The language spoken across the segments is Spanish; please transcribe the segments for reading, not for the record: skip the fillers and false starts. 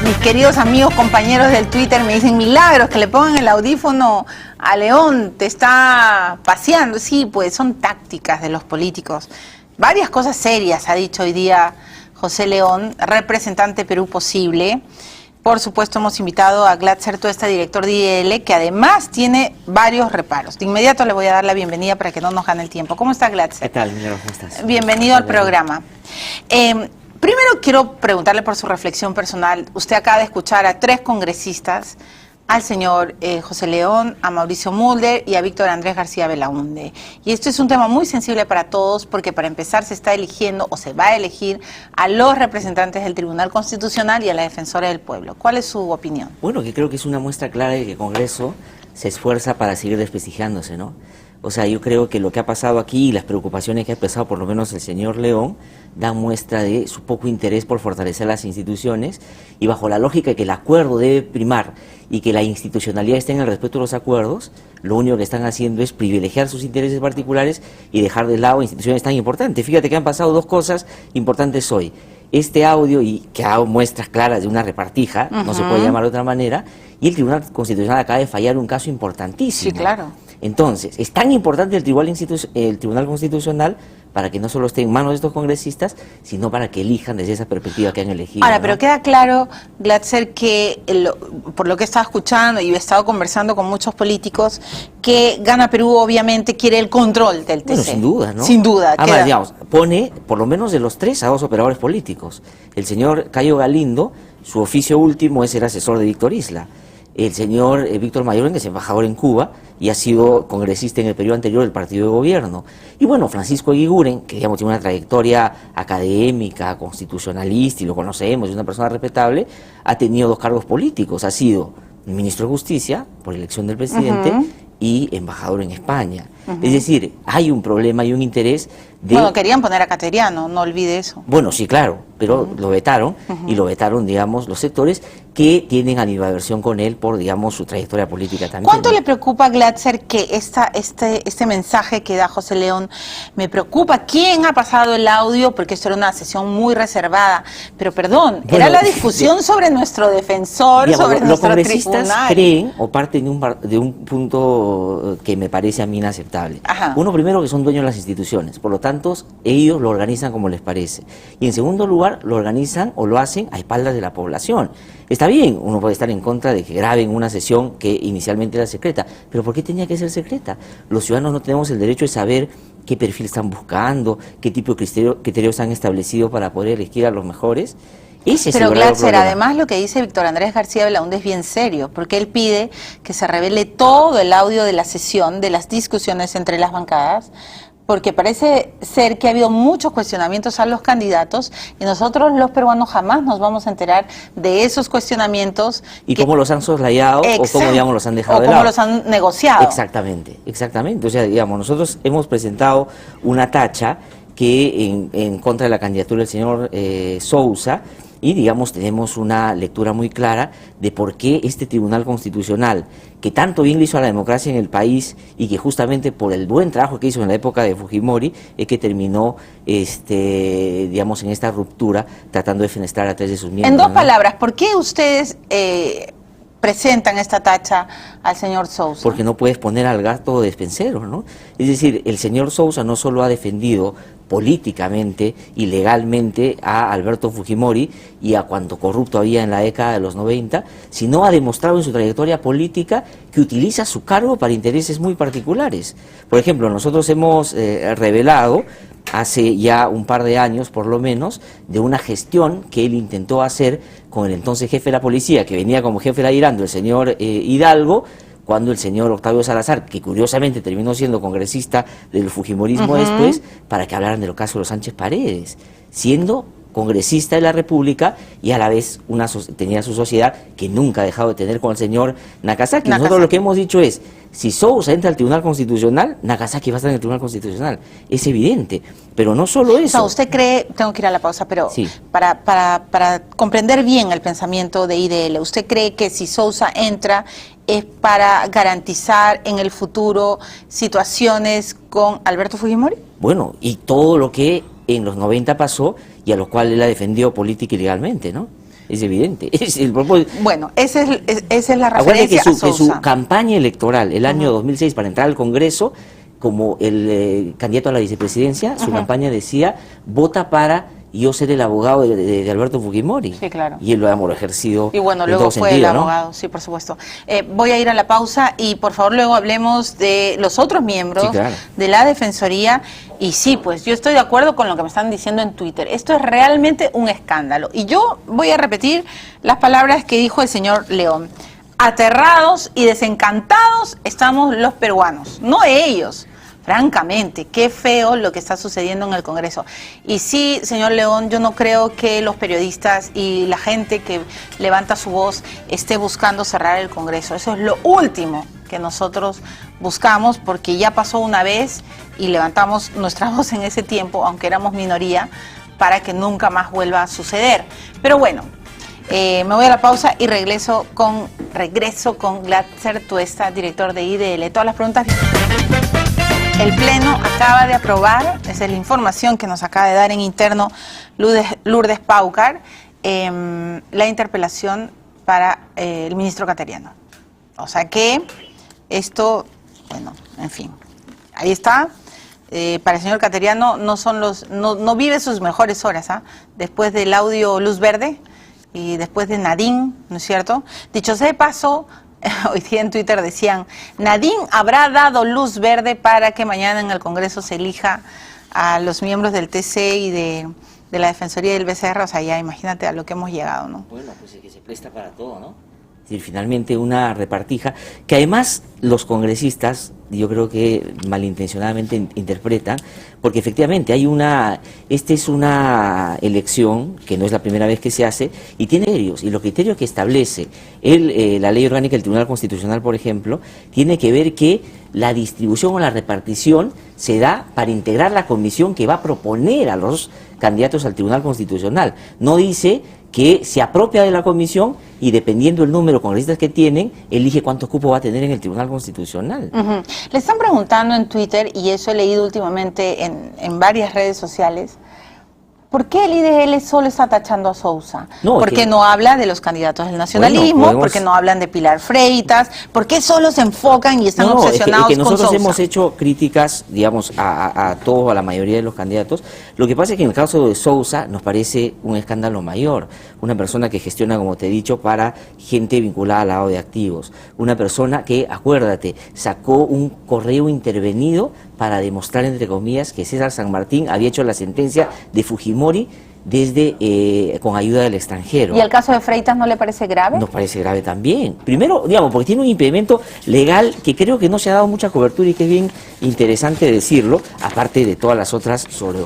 mis queridos amigos, compañeros del Twitter me dicen, milagros, que le pongan el audífono a León, te está paseando. Sí, pues son tácticas de los políticos. Varias cosas serias ha dicho hoy día José León, representante Perú Posible. Por supuesto, hemos invitado a Glatzer Tuesta, director de IDL, que además tiene varios reparos. De inmediato le voy a dar la bienvenida para que no nos gane el tiempo. ¿Cómo está, Glatzer? ¿Qué tal, Milagros? ¿Cómo estás? Bienvenido al programa. Primero quiero preguntarle por su reflexión personal. Usted acaba de escuchar a 3 congresistas, al señor José León, a Mauricio Mulder y a Víctor Andrés García Belaúnde. Y esto es un tema muy sensible para todos porque para empezar se está eligiendo o se va a elegir a los representantes del Tribunal Constitucional y a la Defensora del Pueblo. ¿Cuál es su opinión? Bueno, que creo que es una muestra clara de que el Congreso se esfuerza para seguir desprestigiándose, ¿no? O sea, yo creo que lo que ha pasado aquí y las preocupaciones que ha expresado por lo menos el señor León dan muestra de su poco interés por fortalecer las instituciones y bajo la lógica de que el acuerdo debe primar y que la institucionalidad esté en el respeto de los acuerdos, lo único que están haciendo es privilegiar sus intereses particulares y dejar de lado instituciones tan importantes. Fíjate que han pasado 2 cosas importantes hoy. Este audio, y que ha dado muestras claras de una repartija, no se puede llamar de otra manera, y el Tribunal Constitucional acaba de fallar un caso importantísimo. Sí, claro. Entonces, es tan importante el Tribunal Constitucional para que no solo esté en manos de estos congresistas, sino para que elijan desde esa perspectiva que han elegido. Ahora, ¿no? pero queda claro, Glatzer, que por lo que he estado escuchando y he estado conversando con muchos políticos, que Gana Perú obviamente quiere el control del TC. Bueno, sin duda, ¿no? Sin duda. Además, digamos, pone por lo menos de los 3 a 2 operadores políticos. El señor Cayo Galindo, su oficio último es ser asesor de Víctor Isla. El señor Víctor Mayorga, que es embajador en Cuba y ha sido congresista en el periodo anterior del partido de gobierno. Y bueno, Francisco Eguiguren, que digamos tiene una trayectoria académica, constitucionalista, y lo conocemos, es una persona respetable, ha tenido 2 cargos políticos. Ha sido ministro de Justicia, por elección del presidente, y embajador en España. Es decir, hay un problema y un interés de... Bueno, querían poner a Cateriano, no olvide eso. Bueno, sí, claro, pero lo vetaron, y lo vetaron, digamos, los sectores que tienen animadversión con él por, digamos, su trayectoria política también. ¿Cuánto le preocupa a Glatzer que este mensaje que da José León me preocupa? ¿Quién ha pasado el audio? Porque esto era una sesión muy reservada. Pero perdón, bueno, era la discusión sobre nuestro defensor, digamos, sobre nuestro tribunal. Los congresistas creen o parten de un punto que me parece a mí inaceptable. Ajá. Uno, primero, que son dueños de las instituciones, por lo tanto, ellos lo organizan como les parece. Y en segundo lugar, lo organizan o lo hacen a espaldas de la población. Está bien, uno puede estar en contra de que graben una sesión que inicialmente era secreta, pero ¿por qué tenía que ser secreta? Los ciudadanos no tenemos el derecho de saber qué perfil están buscando, qué tipo de criterios han establecido para poder elegir a los mejores. Pero Glatzer, además lo que dice Víctor Andrés García Belaúnde es bien serio, porque él pide que se revele todo el audio de la sesión, de las discusiones entre las bancadas, porque parece ser que ha habido muchos cuestionamientos a los candidatos y nosotros los peruanos jamás nos vamos a enterar de esos cuestionamientos. Y cómo los han soslayado o cómo, digamos, los han dejado de lado. O cómo lado. los han negociado. Exactamente, exactamente. O sea, digamos, nosotros hemos presentado una tacha que en contra de la candidatura del señor Sousa, y, digamos, tenemos una lectura muy clara de por qué este Tribunal Constitucional, que tanto bien le hizo a la democracia en el país y que justamente por el buen trabajo que hizo en la época de Fujimori, es que terminó, digamos, en esta ruptura, tratando de fenestrar a 3 de sus miembros. En 2 palabras, ¿por qué ustedes presentan esta tacha al señor Sousa? Porque no puedes poner al gato despensero, ¿no? Es decir, el señor Sousa no solo ha defendido políticamente y legalmente a Alberto Fujimori y a cuanto corrupto había en la década de los 90, sino ha demostrado en su trayectoria política que utiliza su cargo para intereses muy particulares. Por ejemplo, nosotros hemos revelado hace ya un par de años, por lo menos, de una gestión que él intentó hacer con el entonces jefe de la policía, que venía como jefe de la Irando, el señor Hidalgo, cuando el señor Octavio Salazar, que curiosamente terminó siendo congresista del fujimorismo después, para que hablaran del caso de los Sánchez Paredes, siendo congresista de la República y a la vez tenía su sociedad que nunca ha dejado de tener con el señor Nakazaki. Nosotros lo que hemos dicho es, si Sousa entra al Tribunal Constitucional, Nakazaki va a estar en el Tribunal Constitucional. Es evidente, pero no solo eso. O sea, usted cree, tengo que ir a la pausa, pero sí, para comprender bien el pensamiento de IDL, ¿usted cree que si Sousa entra es para garantizar en el futuro situaciones con Alberto Fujimori? Bueno, y todo lo que en los 90 pasó y a lo cual él la defendió política y legalmente, ¿no? es evidente. Bueno, esa es la Acuérdate referencia a que su Sousa. campaña electoral, el año 2006, para entrar al Congreso, como el candidato a la vicepresidencia, su campaña decía, vota para yo ser el abogado de Alberto Fujimori. Sí, claro. Y él lo hemos ejercido Y bueno, en luego todo fue sentido, el ¿no? abogado, sí, por supuesto. Voy a ir a la pausa y por favor luego hablemos de los otros miembros Sí, claro. de la Defensoría. Y sí, pues yo estoy de acuerdo con lo que me están diciendo en Twitter. Esto es realmente un escándalo. Y yo voy a repetir las palabras que dijo el señor León. Aterrados y desencantados estamos los peruanos, no ellos. Francamente, qué feo lo que está sucediendo en el Congreso. Y sí, señor León, yo no creo que los periodistas y la gente que levanta su voz esté buscando cerrar el Congreso. Eso es lo último que nosotros buscamos, porque ya pasó una vez y levantamos nuestra voz en ese tiempo, aunque éramos minoría, para que nunca más vuelva a suceder. Pero bueno, me voy a la pausa y regreso con Glatzer Tuesta, director de IDL. Todas las preguntas. El Pleno acaba de aprobar, esa es la información que nos acaba de dar en interno Lourdes Paucar, la interpelación para el ministro Cateriano. O sea que esto, bueno, en fin, ahí está. Para el señor Cateriano no vive sus mejores horas, ¿ah? Después del audio Luz Verde y después de Nadine, ¿no es cierto? Dicho sea de paso, hoy día en Twitter decían, Nadine habrá dado luz verde para que mañana en el Congreso se elija a los miembros del TC y de la Defensoría del BCR. O sea, ya imagínate a lo que hemos llegado, ¿no? Bueno, pues es que se presta para todo, ¿no? Es decir, finalmente una repartija que además los congresistas, yo creo que malintencionadamente interpretan, porque efectivamente esta es una elección que no es la primera vez que se hace y tiene criterios, y los criterios que establece la ley orgánica del Tribunal Constitucional, por ejemplo, tiene que ver que la distribución o la repartición se da para integrar la comisión que va a proponer a los candidatos al Tribunal Constitucional. No dice que se apropia de la comisión y dependiendo del número de congresistas que tienen, elige cuántos cupos va a tener en el Tribunal Constitucional. Le están preguntando en Twitter, y eso he leído últimamente en varias redes sociales, ¿por qué el IDL solo está tachando a Sousa? No, ¿Por qué no habla de los candidatos del nacionalismo? Bueno, ¿Por qué no hablan de Pilar Freitas? ¿Por qué solo se enfocan y están obsesionados es que nosotros con Sousa? hemos hecho críticas, digamos, a todos, a la mayoría de los candidatos. Lo que pasa es que en el caso de Sousa nos parece un escándalo mayor. Una persona que gestiona, como te he dicho, para gente vinculada al lavado de activos. Una persona que, acuérdate, sacó un correo intervenido para demostrar, entre comillas, que César San Martín había hecho la sentencia de Fujimori con ayuda del extranjero. ¿Y el caso de Freitas no le parece grave? Nos parece grave también. Primero, digamos, porque tiene un impedimento legal que creo que no se ha dado mucha cobertura y que es bien interesante decirlo, aparte de todas las otras sobre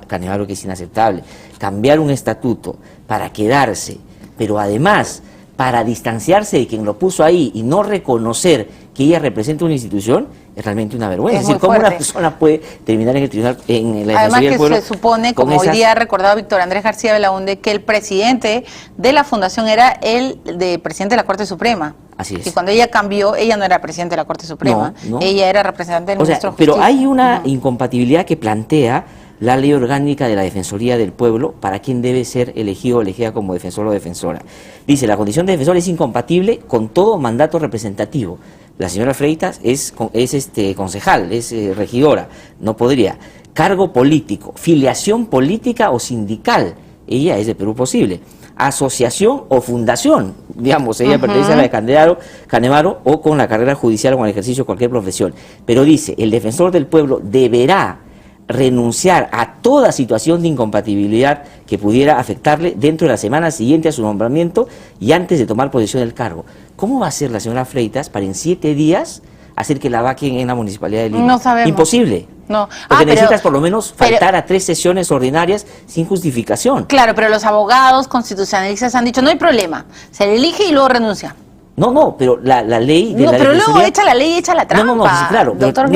Canevaro, que es inaceptable. Cambiar un estatuto para quedarse, pero además para distanciarse de quien lo puso ahí y no reconocer que ella representa una institución, es realmente una vergüenza. Es decir, ¿cómo una persona puede terminar en el tribunal, en la Defensoría del Pueblo? Además que se supone, como hoy día ha recordado Víctor Andrés García Belaunde, que el presidente de la fundación era el presidente de la Corte Suprema. Así es. Y cuando ella cambió, ella no era presidente de la Corte Suprema, no. Ella era representante del ministro de Justicia. Pero hay una incompatibilidad que plantea la ley orgánica de la Defensoría del Pueblo para quien debe ser elegido o elegida como defensor o defensora. Dice, la condición de defensor es incompatible con todo mandato representativo. La señora Freitas es concejal, es regidora, no podría. Cargo político, filiación política o sindical, ella es de Perú Posible. Asociación o fundación, digamos, ella pertenece a la de Canevaro o con la carrera judicial o con el ejercicio de cualquier profesión. Pero dice, el defensor del pueblo deberá renunciar a toda situación de incompatibilidad que pudiera afectarle dentro de la semana siguiente a su nombramiento y antes de tomar posesión del cargo. ¿Cómo va a ser la señora Freitas para en 7 días hacer que la vaquen en la Municipalidad de Lima? No sabemos. Imposible. No. Porque necesitas por lo menos faltar a 3 sesiones ordinarias sin justificación. Claro, pero los abogados constitucionalistas han dicho, no hay problema, se le elige y luego renuncia. No, pero la ley de la pero Defensoría... luego echa la ley y echa la trampa. No, sí, claro, doctor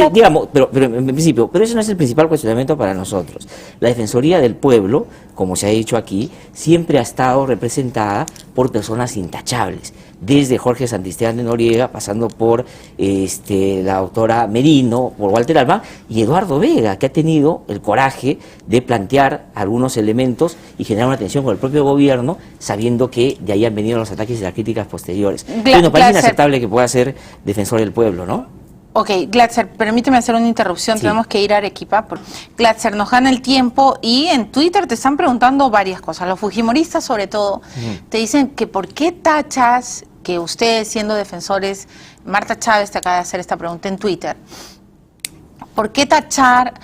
pero en principio, pero eso no es el principal cuestionamiento para nosotros. La Defensoría del Pueblo, como se ha dicho aquí, siempre ha estado representada por personas intachables. desde Jorge Santisteban de Noriega, pasando por la doctora Merino, por Walter Alban y Eduardo Vega, que ha tenido el coraje de plantear algunos elementos y generar una tensión con el propio gobierno, sabiendo que de ahí han venido los ataques y las críticas posteriores. Nos parece inaceptable que pueda ser defensor del pueblo, ¿no? Ok, Glatzer, permíteme hacer una interrupción, sí. Tenemos que ir a Arequipa. Glatzer, nos gana el tiempo y en Twitter te están preguntando varias cosas. Los fujimoristas, sobre todo, te dicen que por qué tachas, que ustedes siendo defensores, Marta Chávez te acaba de hacer esta pregunta en Twitter, ¿por qué tachar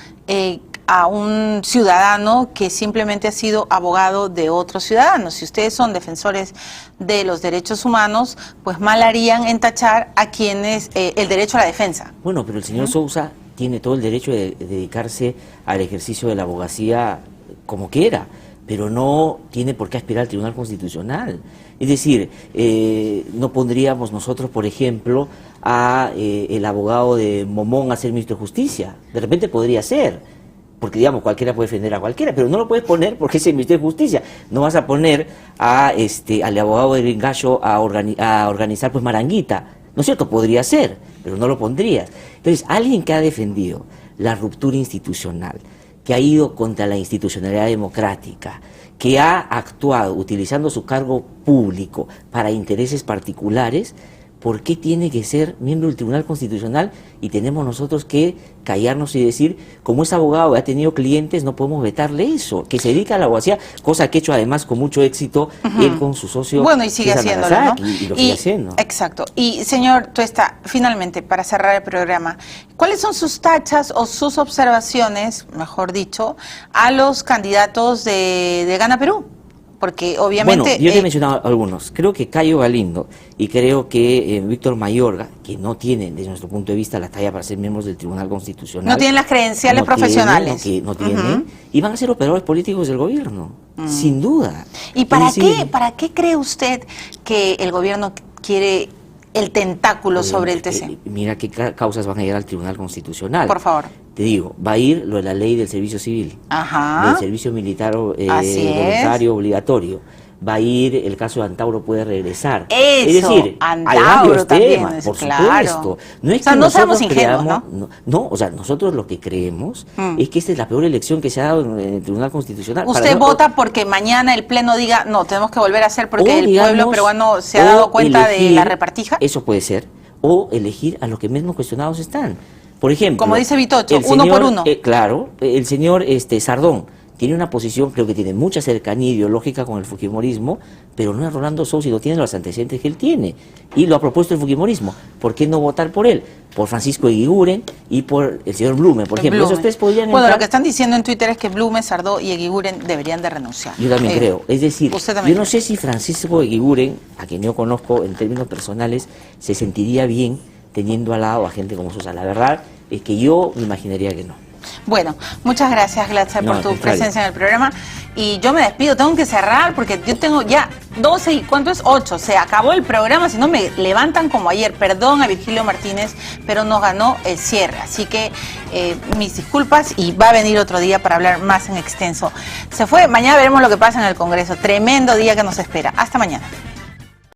a un ciudadano que simplemente ha sido abogado de otros ciudadanos? Si ustedes son defensores de los derechos humanos, pues mal harían en tachar a quienes el derecho a la defensa. Bueno, pero el señor Sousa tiene todo el derecho de dedicarse al ejercicio de la abogacía como quiera, pero no tiene por qué aspirar al Tribunal Constitucional. Es decir, no pondríamos nosotros, por ejemplo, a el abogado de Momón a ser ministro de Justicia. De repente podría ser, porque digamos cualquiera puede defender a cualquiera, pero no lo puedes poner porque es el Ministerio de Justicia. No vas a poner a al abogado de Ringallo a organizar pues Maranguita, ¿no es cierto? Podría ser, pero no lo pondrías. Entonces, alguien que ha defendido la ruptura institucional, que ha ido contra la institucionalidad democrática, que ha actuado utilizando su cargo público para intereses particulares, ¿por qué tiene que ser miembro del Tribunal Constitucional y tenemos nosotros que callarnos y decir, como es abogado y ha tenido clientes, no podemos vetarle eso? Que se dedica a la abogacía, cosa que ha hecho además con mucho éxito él con su socio. Bueno, y sigue haciéndolo, ¿no? Y lo sigue haciendo. Exacto. Y señor Tuesta, finalmente, para cerrar el programa, ¿cuáles son sus tachas o sus observaciones, mejor dicho, a los candidatos de Gana Perú? Porque obviamente... Bueno, yo te he mencionado algunos. Creo que Cayo Galindo y creo que Víctor Mayorga, que no tienen, desde nuestro punto de vista, la talla para ser miembros del Tribunal Constitucional. No tienen las credenciales profesionales. No tienen, y van a ser operadores políticos del gobierno, sin duda. ¿Y para qué cree usted que el gobierno quiere el tentáculo sobre el TC? Mira qué causas van a llegar al Tribunal Constitucional. Por favor. Te digo, va a ir lo de la ley del servicio civil, del servicio militar voluntario obligatorio. Va a ir el caso de Antauro puede regresar. Eso, es decir, Antauro hay varios también, temas, por claro. supuesto. No es o sea, que no nosotros seamos ingenuos, creamos, ¿no? O sea, nosotros lo que creemos es que esta es la peor elección que se ha dado en el Tribunal Constitucional. Usted vota porque mañana el Pleno diga, no, tenemos que volver a hacer porque el pueblo peruano se ha dado cuenta de la repartija. Eso puede ser, o elegir a los que menos cuestionados están. Por ejemplo, como dice Vitocho, uno por uno. Claro, el señor Sardón tiene una posición, creo que tiene mucha cercanía ideológica con el fujimorismo, pero no es Rolando Sousa y no tiene los antecedentes que él tiene. Y lo ha propuesto el fujimorismo. ¿Por qué no votar por él? Por Francisco Eguiguren y por el señor Blume, por ejemplo. Esos tres podrían entrar. Bueno, lo que están diciendo en Twitter es que Blume, Sardó y Eguiguren deberían de renunciar. Yo también creo. Es decir, yo no sé si Francisco Eguiguren, a quien yo conozco en términos personales, se sentiría bien teniendo al lado a gente como Sousa. La verdad es que yo me imaginaría que no. Bueno, muchas gracias, Glatzer, por tu presencia en el programa. Y yo me despido, tengo que cerrar porque yo tengo ya 12 y ¿cuánto es? 8. Se acabó el programa, si no me levantan como ayer. Perdón a Virgilio Martínez, pero nos ganó el cierre. Así que mis disculpas y va a venir otro día para hablar más en extenso. Se fue, mañana veremos lo que pasa en el Congreso. Tremendo día que nos espera. Hasta mañana.